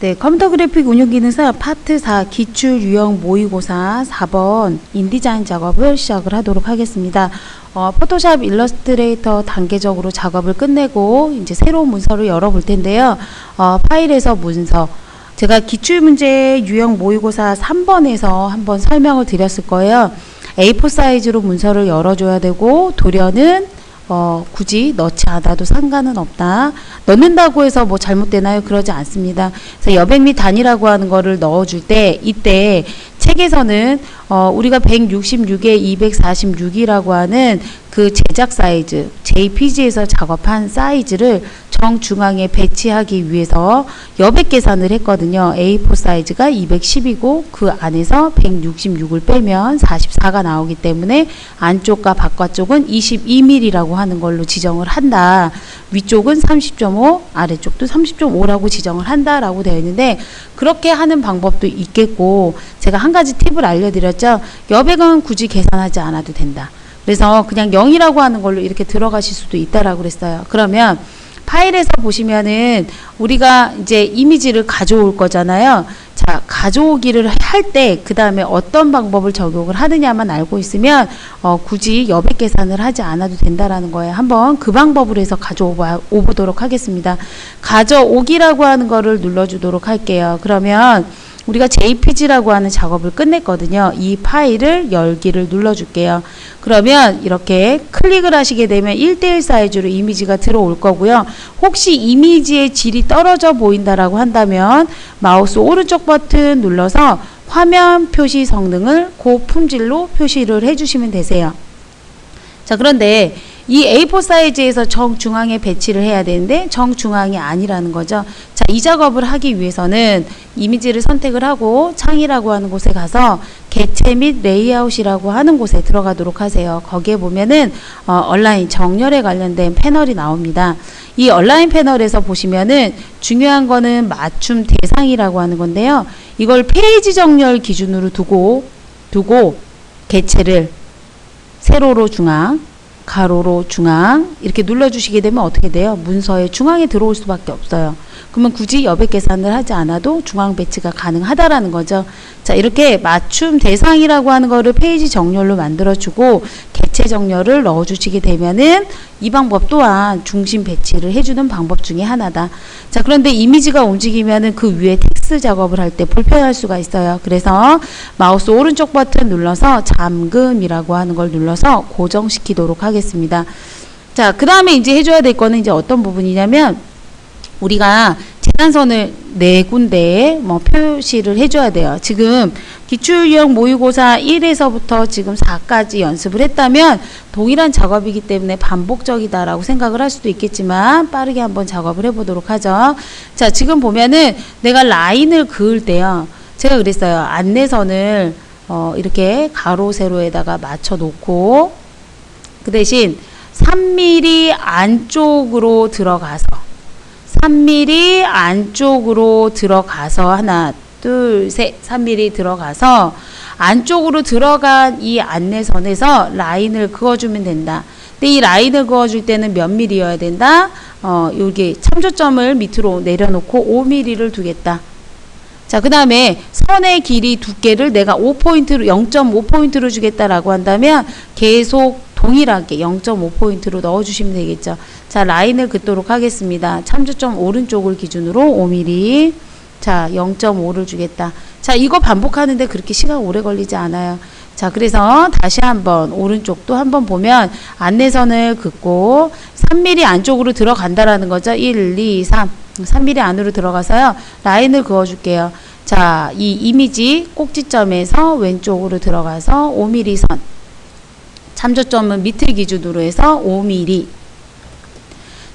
네, 컴퓨터 그래픽 운영 기능사 파트 4 기출 유형 모의고사 4번 인디자인 작업을 시작을 하도록 하겠습니다. 포토샵 일러스트레이터 단계적으로 작업을 끝내고 이제 새로운 문서를 열어볼 텐데요. 파일에서 문서. 제가 기출문제 유형 모의고사 3번에서 한번 설명을 드렸을 거예요. A4 사이즈로 문서를 열어줘야 되고 도료는 굳이 넣지 않아도 상관은 없다. 넣는다고 해서 뭐 잘못되나요? 그러지 않습니다. 그래서 여백 및 단이라고 하는 거를 넣어줄 때 이때 책에서는 우리가 166에 246이라고 하는 그 제작 사이즈, JPG에서 작업한 사이즈를 정중앙에 배치하기 위해서 여백 계산을 했거든요. A4 사이즈가 210이고 그 안에서 166을 빼면 44가 나오기 때문에 안쪽과 바깥쪽은 22mm라고 하는 걸로 지정을 한다. 위쪽은 30.5, 아래쪽도 30.5라고 지정을 한다라고 되어 있는데 그렇게 하는 방법도 있겠고 제가 한 가지 팁을 알려드렸죠. 여백은 굳이 계산하지 않아도 된다. 그래서 그냥 0이라고 하는 걸로 이렇게 들어가실 수도 있다라고 그랬어요. 그러면 파일에서 보시면은 우리가 이제 이미지를 가져올 거잖아요. 자, 가져오기를 할 때 그 다음에 어떤 방법을 적용을 하느냐만 알고 있으면 굳이 여백 계산을 하지 않아도 된다라는 거예요. 한번 그 방법으로 해서 가져오도록 하겠습니다. 가져오기라고 하는 거를 눌러주도록 할게요. 그러면 우리가 JPG라고 하는 작업을 끝냈거든요. 이 파일을 열기를 눌러줄게요. 그러면 이렇게 클릭을 하시게 되면 1:1 사이즈로 이미지가 들어올 거고요. 혹시 이미지의 질이 떨어져 보인다라고 한다면 마우스 오른쪽 버튼 눌러서 화면 표시 성능을 고품질로 표시를 해주시면 되세요. 자, 그런데 이 A4 사이즈에서 정중앙에 배치를 해야 되는데 정중앙이 아니라는 거죠. 자, 이 작업을 하기 위해서는 이미지를 선택을 하고 창이라고 하는 곳에 가서 개체 및 레이아웃이라고 하는 곳에 들어가도록 하세요. 거기에 보면은 온라인 정렬에 관련된 패널이 나옵니다. 이 온라인 패널에서 보시면은 중요한 거는 맞춤 대상이라고 하는 건데요. 이걸 페이지 정렬 기준으로 두고 개체를 세로로 중앙, 가로로 중앙 이렇게 눌러주시게 되면 어떻게 돼요? 문서의 중앙에 들어올 수밖에 없어요. 그러면 굳이 여백 계산을 하지 않아도 중앙 배치가 가능하다라는 거죠. 자, 이렇게 맞춤 대상이라고 하는 거를 페이지 정렬로 만들어주고 개체 정렬을 넣어주시게 되면은 이 방법 또한 중심 배치를 해주는 방법 중에 하나다. 자, 그런데 이미지가 움직이면은 그 위에 텍스트 작업을 할 때 불편할 수가 있어요. 그래서 마우스 오른쪽 버튼 눌러서 잠금이라고 하는 걸 눌러서 고정시키도록 하겠습니다. 자, 그 다음에 이제 해줘야 될 거는 이제 어떤 부분이냐면 우리가 재단선을 4군데에 표시를 해줘야 돼요. 지금 기출유형 모의고사 1에서부터 지금 4까지 연습을 했다면 동일한 작업이기 때문에 반복적이다라고 생각을 할 수도 있겠지만 빠르게 한번 작업을 해보도록 하죠. 자, 지금 보면은 내가 라인을 그을 때요. 제가 그랬어요. 안내선을 이렇게 가로 세로에다가 맞춰 놓고 그 대신 3mm 안쪽으로 들어가서 3mm 안쪽으로 들어가서 하나, 둘, 셋, 3mm 들어가서 안쪽으로 들어간 이 안내선에서 라인을 그어주면 된다. 근데 이 라인을 그어줄 때는 몇 mm여야 된다? 여기 참조점을 밑으로 내려놓고 5mm를 두겠다. 자, 그 다음에 선의 길이 두께를 내가 5포인트로, 0.5포인트로 주겠다라고 한다면 계속 동일하게 0.5포인트로 넣어주시면 되겠죠. 자, 라인을 긋도록 하겠습니다. 참조점 오른쪽을 기준으로 5mm. 자, 0.5를 주겠다. 자, 이거 반복하는데 그렇게 시간 오래 걸리지 않아요. 자, 그래서 다시 한번 오른쪽도 한번 보면 안내선을 긋고 3mm 안쪽으로 들어간다라는 거죠. 1, 2, 3. 3mm 안으로 들어가서요. 라인을 그어줄게요. 자, 이 이미지 꼭지점에서 왼쪽으로 들어가서 5mm 선. 참조점은 밑을 기준으로 해서 5mm.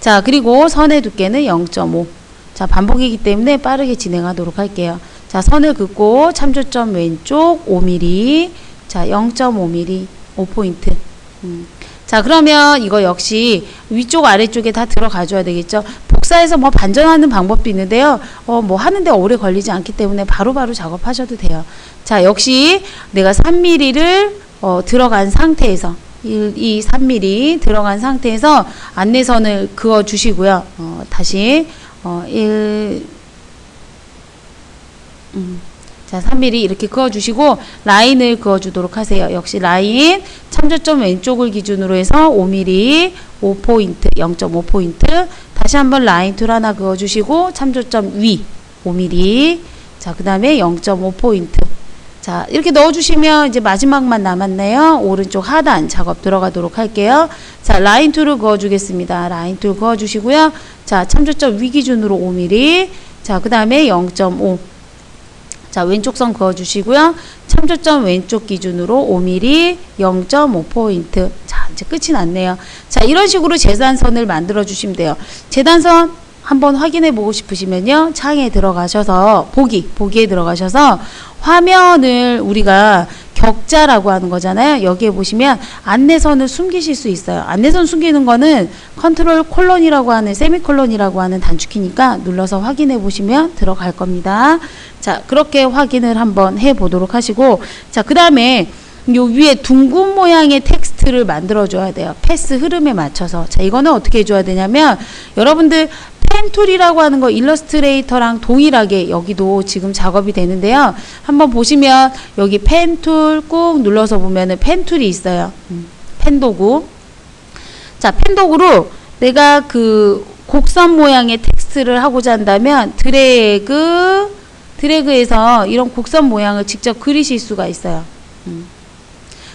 자, 그리고 선의 두께는 0.5. 자, 반복이기 때문에 빠르게 진행하도록 할게요. 자, 선을 긋고 참조점 왼쪽 5mm. 자, 0.5mm 5포인트. 자, 그러면 이거 역시 위쪽 아래쪽에 다 들어가줘야 되겠죠. 복사해서 뭐 반전하는 방법도 있는데요. 뭐 하는데 오래 걸리지 않기 때문에 바로바로 작업하셔도 돼요. 자, 역시 내가 3mm를 들어간 상태에서 이 3mm 들어간 상태에서 안내선을 그어 주시고요. 다시 1 자, 3mm 이렇게 그어주시고 라인을 그어주도록 하세요. 역시 라인 참조점 왼쪽을 기준으로 해서 5mm 5포인트 0.5포인트 다시 한번 라인 툴 하나 그어주시고 참조점 위 5mm 자, 그 다음에 0.5포인트 자, 이렇게 넣어주시면 이제 마지막만 남았네요. 오른쪽 하단 작업 들어가도록 할게요. 자, 라인 툴을 그어주겠습니다. 라인 툴 그어주시고요. 자, 참조점 위 기준으로 5mm 자, 그 다음에 0.5 자, 왼쪽 선 그어주시고요. 참조점 왼쪽 기준으로 5mm 0.5포인트. 자, 이제 끝이 났네요. 자, 이런 식으로 재단선을 만들어 주시면 돼요. 재단선 한번 확인해 보고 싶으시면요. 창에 들어가셔서 보기에 들어가셔서 화면을 우리가 격자라고 하는 거잖아요. 여기에 보시면 안내선을 숨기실 수 있어요. 안내선 숨기는 거는 컨트롤 콜론이라고 하는 세미콜론이라고 하는 단축키니까 눌러서 확인해 보시면 들어갈 겁니다. 자, 그렇게 확인을 한번 해 보도록 하시고 자, 그 다음에 요 위에 둥근 모양의 텍스트를 만들어 줘야 돼요. 패스 흐름에 맞춰서. 자, 이거는 어떻게 해줘야 되냐면 여러분들 펜툴이라고 하는 거 일러스트레이터랑 동일하게 여기도 지금 작업이 되는데요. 한번 보시면 여기 펜툴 꾹 눌러서 보면은 펜툴이 있어요. 펜도구. 자, 펜도구로 내가 그 곡선 모양의 텍스트를 하고자 한다면 드래그해서 이런 곡선 모양을 직접 그리실 수가 있어요.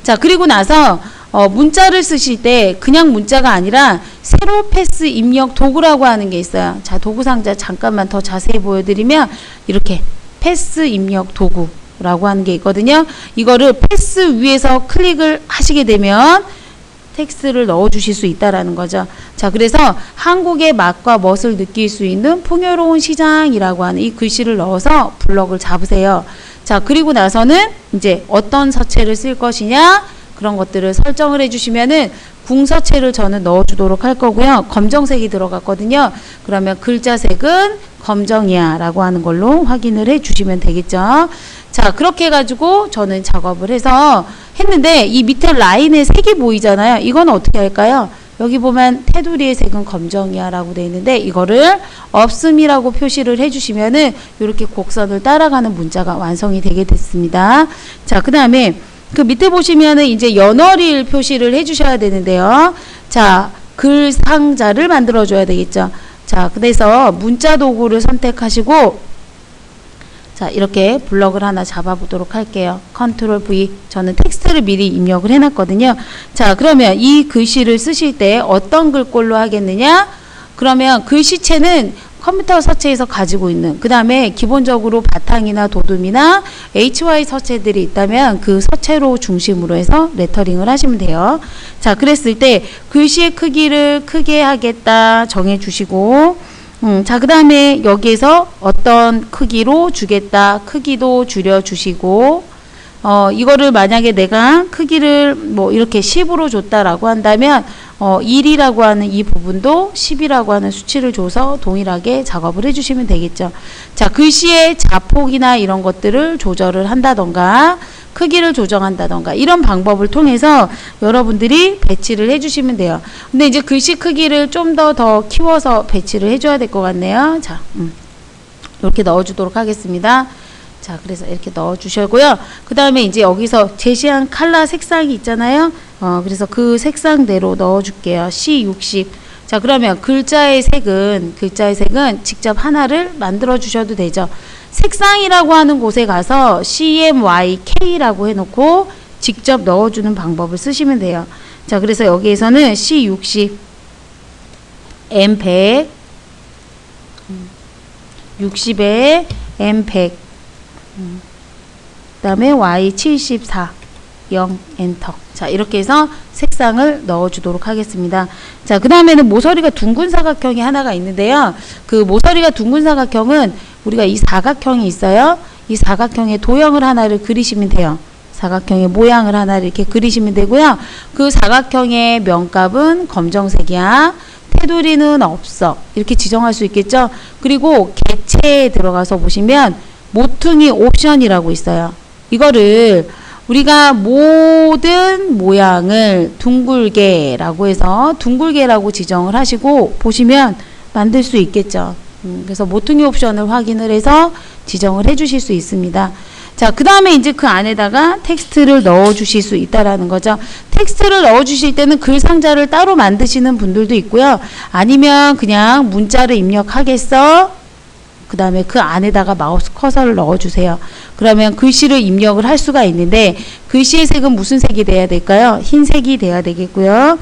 자, 그리고 나서 문자를 쓰실 때 그냥 문자가 아니라 세로 패스 입력 도구라고 하는 게 있어요. 자, 도구 상자 잠깐만 더 자세히 보여드리면 이렇게 패스 입력 도구라고 하는 게 있거든요. 이거를 패스 위에서 클릭을 하시게 되면 텍스트를 넣어 주실 수 있다라는 거죠. 자, 그래서 한국의 맛과 멋을 느낄 수 있는 풍요로운 시장이라고 하는 이 글씨를 넣어서 블럭을 잡으세요. 자, 그리고 나서는 이제 어떤 서체를 쓸 것이냐 그런 것들을 설정을 해주시면은 궁서체를 저는 넣어주도록 할 거고요. 검정색이 들어갔거든요. 그러면 글자색은 검정이야 라고 하는 걸로 확인을 해주시면 되겠죠. 자, 그렇게 해가지고 저는 작업을 해서 했는데 이 밑에 라인에 색이 보이잖아요. 이건 어떻게 할까요? 여기 보면 테두리의 색은 검정이야 라고 되어 있는데 이거를 없음이라고 표시를 해주시면은 이렇게 곡선을 따라가는 문자가 완성이 되게 됐습니다. 자, 그 다음에 그 밑에 보시면은 이제 연월일 표시를 해주셔야 되는데요. 자, 글 상자를 만들어 줘야 되겠죠. 자, 그래서 문자 도구를 선택하시고 자, 이렇게 블럭을 하나 잡아보도록 할게요. 컨트롤 V. 저는 텍스트를 미리 입력을 해놨거든요. 자, 그러면 이 글씨를 쓰실 때 어떤 글꼴로 하겠느냐? 그러면 글씨체는 컴퓨터 서체에서 가지고 있는 그 다음에 기본적으로 바탕이나 도둠이나 HY 서체들이 있다면 그 서체로 중심으로 해서 레터링을 하시면 돼요. 자, 그랬을 때 글씨의 크기를 크게 하겠다 정해주시고 자, 그 다음에 여기에서 어떤 크기로 주겠다 크기도 줄여주시고 이거를 만약에 내가 크기를 뭐 이렇게 10으로 줬다라고 한다면 1이라고 하는 이 부분도 10이라고 하는 수치를 줘서 동일하게 작업을 해주시면 되겠죠. 자, 글씨의 자폭이나 이런 것들을 조절을 한다던가 크기를 조정한다던가 이런 방법을 통해서 여러분들이 배치를 해주시면 돼요. 근데 이제 글씨 크기를 좀 더 키워서 배치를 해줘야 될 것 같네요. 자, 이렇게 넣어주도록 하겠습니다. 자, 그래서 이렇게 넣어주시고요. 그 다음에 이제 여기서 제시한 컬러 색상이 있잖아요. 그래서 그 색상대로 넣어줄게요. C60. 자, 그러면 글자의 색은 직접 하나를 만들어 주셔도 되죠. 색상이라고 하는 곳에 가서 CMYK라고 해놓고 직접 넣어주는 방법을 쓰시면 돼요. 자, 그래서 여기에서는 C60, M100, 60에 M100, 그 다음에 Y74, 0, 엔터. 자, 이렇게 해서 색상을 넣어주도록 하겠습니다. 자, 그 다음에는 모서리가 둥근 사각형이 하나가 있는데요. 그 모서리가 둥근 사각형은 우리가 이 사각형이 있어요. 이 사각형의 도형을 하나를 그리시면 돼요. 사각형의 모양을 하나를 이렇게 그리시면 되고요. 그 사각형의 면값은 검정색이야. 테두리는 없어. 이렇게 지정할 수 있겠죠. 그리고 객체에 들어가서 보시면 모퉁이 옵션이라고 있어요. 이거를 우리가 모든 모양을 둥글게라고 해서 둥글게라고 지정을 하시고 보시면 만들 수 있겠죠. 그래서 모퉁이 옵션을 확인을 해서 지정을 해 주실 수 있습니다. 자, 그 다음에 이제 그 안에다가 텍스트를 넣어 주실 수 있다라는 거죠. 텍스트를 넣어 주실 때는 글 상자를 따로 만드시는 분들도 있고요. 아니면 그냥 문자를 입력하겠어. 그 다음에 그 안에다가 마우스 커서를 넣어 주세요. 그러면 글씨를 입력을 할 수가 있는데, 글씨의 색은 무슨 색이 돼야 될까요? 흰색이 돼야 되겠고요.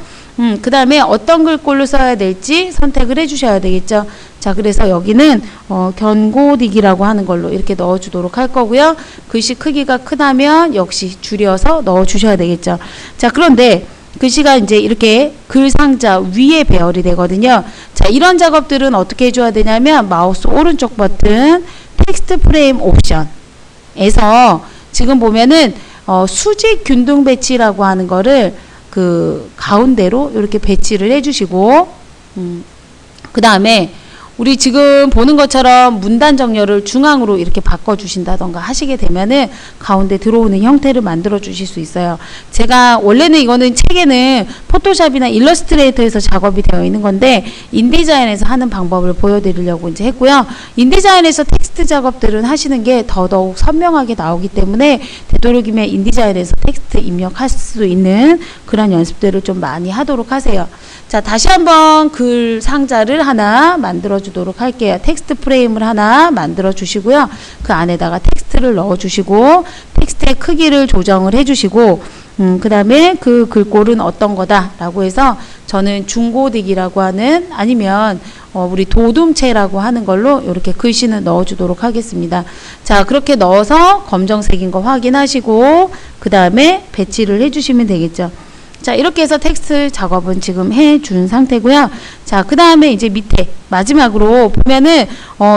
그 다음에 어떤 글꼴로 써야 될지 선택을 해 주셔야 되겠죠. 자, 그래서 여기는 견고딕이라고 하는 걸로 이렇게 넣어 주도록 할 거고요. 글씨 크기가 크다면 역시 줄여서 넣어 주셔야 되겠죠. 자, 그런데 글씨가 이제 이렇게 글 상자 위에 배열이 되거든요. 자, 이런 작업들은 어떻게 해줘야 되냐면 마우스 오른쪽 버튼 텍스트 프레임 옵션에서 지금 보면은 수직 균등 배치라고 하는 거를 그 가운데로 이렇게 배치를 해주시고, 그 다음에 우리 지금 보는 것처럼 문단 정렬을 중앙으로 이렇게 바꿔주신다던가 하시게 되면은 가운데 들어오는 형태를 만들어 주실 수 있어요. 제가 원래는 이거는 책에는 포토샵이나 일러스트레이터에서 작업이 되어 있는 건데 인디자인에서 하는 방법을 보여드리려고 이제 했고요. 인디자인에서 텍스트 작업들은 하시는 게 더더욱 선명하게 나오기 때문에 되도록이면 인디자인에서 텍스트 입력할 수 있는 그런 연습들을 좀 많이 하도록 하세요. 자, 다시 한번 글 상자를 하나 만들어 주도록 할게요. 텍스트 프레임을 하나 만들어 주시고요. 그 안에다가 텍스트를 넣어 주시고 텍스트의 크기를 조정을 해 주시고, 그 다음에 그 글꼴은 어떤 거다 라고 해서 저는 중고딕이라고 하는, 아니면 우리 도둠체라고 하는 걸로 이렇게 글씨는 넣어 주도록 하겠습니다. 자, 그렇게 넣어서 검정색인 거 확인하시고 그 다음에 배치를 해 주시면 되겠죠. 자, 이렇게 해서 텍스트 작업은 지금 해준 상태고요. 자, 그 다음에 이제 밑에 마지막으로 보면은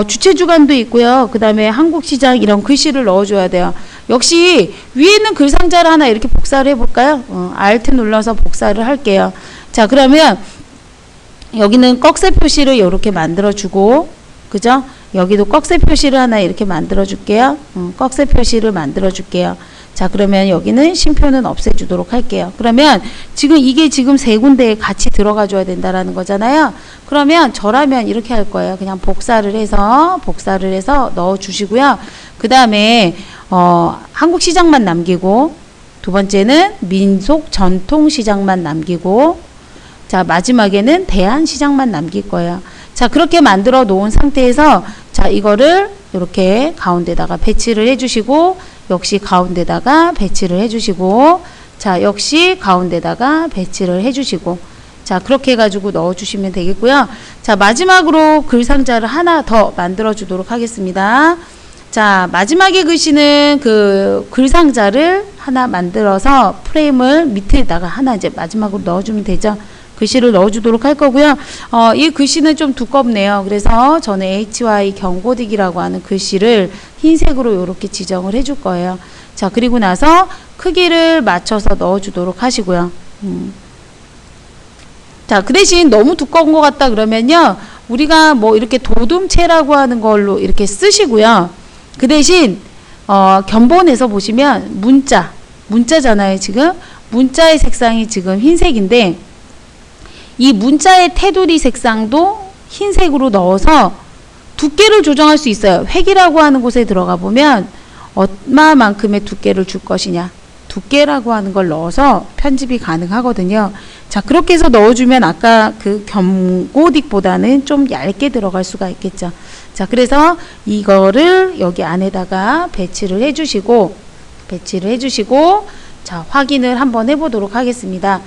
주체주간도 있고요. 그 다음에 한국시장 이런 글씨를 넣어줘야 돼요. 역시 위에 있는 글 상자를 하나 이렇게 복사를 해볼까요? Alt 눌러서 복사를 할게요. 자, 그러면 여기는 꺽쇠 표시를 이렇게 만들어주고, 그죠? 여기도 꺽쇠 표시를 하나 이렇게 만들어줄게요. 꺽쇠 표시를 만들어줄게요. 자, 그러면 여기는 심표는 없애주도록 할게요. 그러면 지금 이게 지금 세 군데에 같이 들어가 줘야 된다라는 거잖아요. 그러면 저라면 이렇게 할 거예요. 그냥 복사를 해서 넣어 주시고요. 그 다음에 한국시장만 남기고, 두 번째는 민속 전통시장만 남기고, 자, 마지막에는 대한시장만 남길 거예요. 자, 그렇게 만들어 놓은 상태에서 자, 이거를 이렇게 가운데다가 배치를 해 주시고, 역시 가운데다가 배치를 해 주시고, 자, 역시 가운데다가 배치를 해 주시고, 자, 그렇게 해가지고 넣어 주시면 되겠고요. 자, 마지막으로 글 상자를 하나 더 만들어 주도록 하겠습니다. 자, 마지막에 글씨는 그 글 상자를 하나 만들어서 프레임을 밑에다가 하나 이제 마지막으로 넣어주면 되죠. 글씨를 넣어주도록 할 거고요. 이 글씨는 좀 두껍네요. 그래서 저는 HY 견고딕이라고 하는 글씨를 흰색으로 이렇게 지정을 해줄 거예요. 자, 그리고 나서 크기를 맞춰서 넣어주도록 하시고요. 자, 그 대신 너무 두꺼운 것 같다 그러면요, 우리가 뭐 이렇게 도둠체라고 하는 걸로 이렇게 쓰시고요. 그 대신 견본에서 보시면 문자잖아요. 지금 문자의 색상이 지금 흰색인데, 이 문자의 테두리 색상도 흰색으로 넣어서 두께를 조정할 수 있어요. 획이라고 하는 곳에 들어가 보면 얼마만큼의 두께를 줄 것이냐, 두께라고 하는 걸 넣어서 편집이 가능하거든요. 자, 그렇게 해서 넣어주면 아까 그 견고딕보다는 좀 얇게 들어갈 수가 있겠죠. 자, 그래서 이거를 여기 안에다가 배치를 해주시고, 자, 확인을 한번 해보도록 하겠습니다.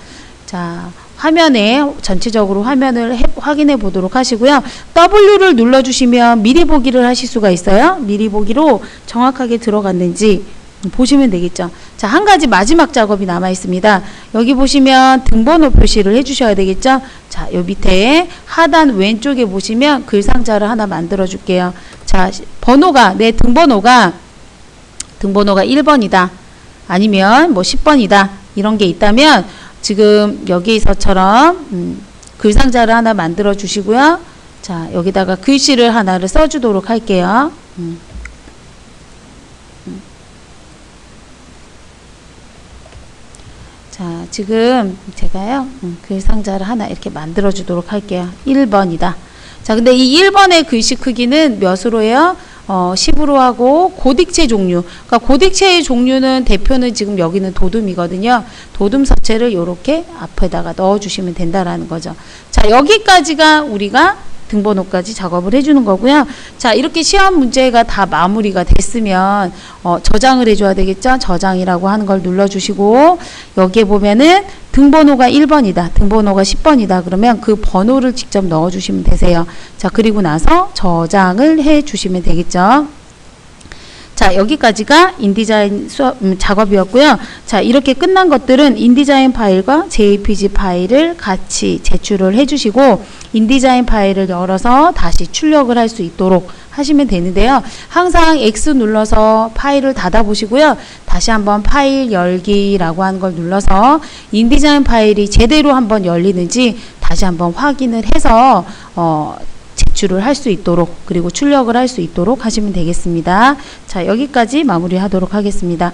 자, 화면에 전체적으로 화면을 확인해 보도록 하시고요. W를 눌러주시면 미리 보기를 하실 수가 있어요. 미리 보기로 정확하게 들어갔는지 보시면 되겠죠. 자, 한 가지 마지막 작업이 남아 있습니다. 여기 보시면 등번호 표시를 해주셔야 되겠죠. 자, 요 밑에 하단 왼쪽에 보시면 글 상자를 하나 만들어 줄게요. 자, 번호가, 내 등번호가 1번이다. 아니면 뭐 10번이다. 이런 게 있다면 지금 여기서처럼 글 상자를 하나 만들어 주시고요. 자, 여기다가 글씨를 하나를 써주도록 할게요. 자, 지금 제가요, 글 상자를 하나 이렇게 만들어 주도록 할게요. 1번이다. 자, 근데 이 1번의 글씨 크기는 몇으로 해요? 10으로 하고 고딕체 종류. 그러니까 고딕체의 종류는 대표는 지금 여기는 도둠이거든요. 도둠 서체를 이렇게 앞에다가 넣어주시면 된다라는 거죠. 자, 여기까지가 우리가 등번호까지 작업을 해주는 거고요. 자, 이렇게 시험 문제가 다 마무리가 됐으면 저장을 해줘야 되겠죠. 저장이라고 하는 걸 눌러주시고 여기에 보면은 등번호가 1번이다. 등번호가 10번이다. 그러면 그 번호를 직접 넣어주시면 되세요. 자, 그리고 나서 저장을 해주시면 되겠죠. 자, 여기까지가 인디자인 작업이었고요. 자, 이렇게 끝난 것들은 인디자인 파일과 JPG 파일을 같이 제출을 해주시고 인디자인 파일을 열어서 다시 출력을 할 수 있도록 하시면 되는데요. 항상 X 눌러서 파일을 닫아 보시고요. 다시 한번 파일 열기라고 하는 걸 눌러서 인디자인 파일이 제대로 한번 열리는지 다시 한번 확인을 해서 제출을 할 수 있도록 그리고 출력을 할 수 있도록 하시면 되겠습니다. 자, 여기까지 마무리하도록 하겠습니다.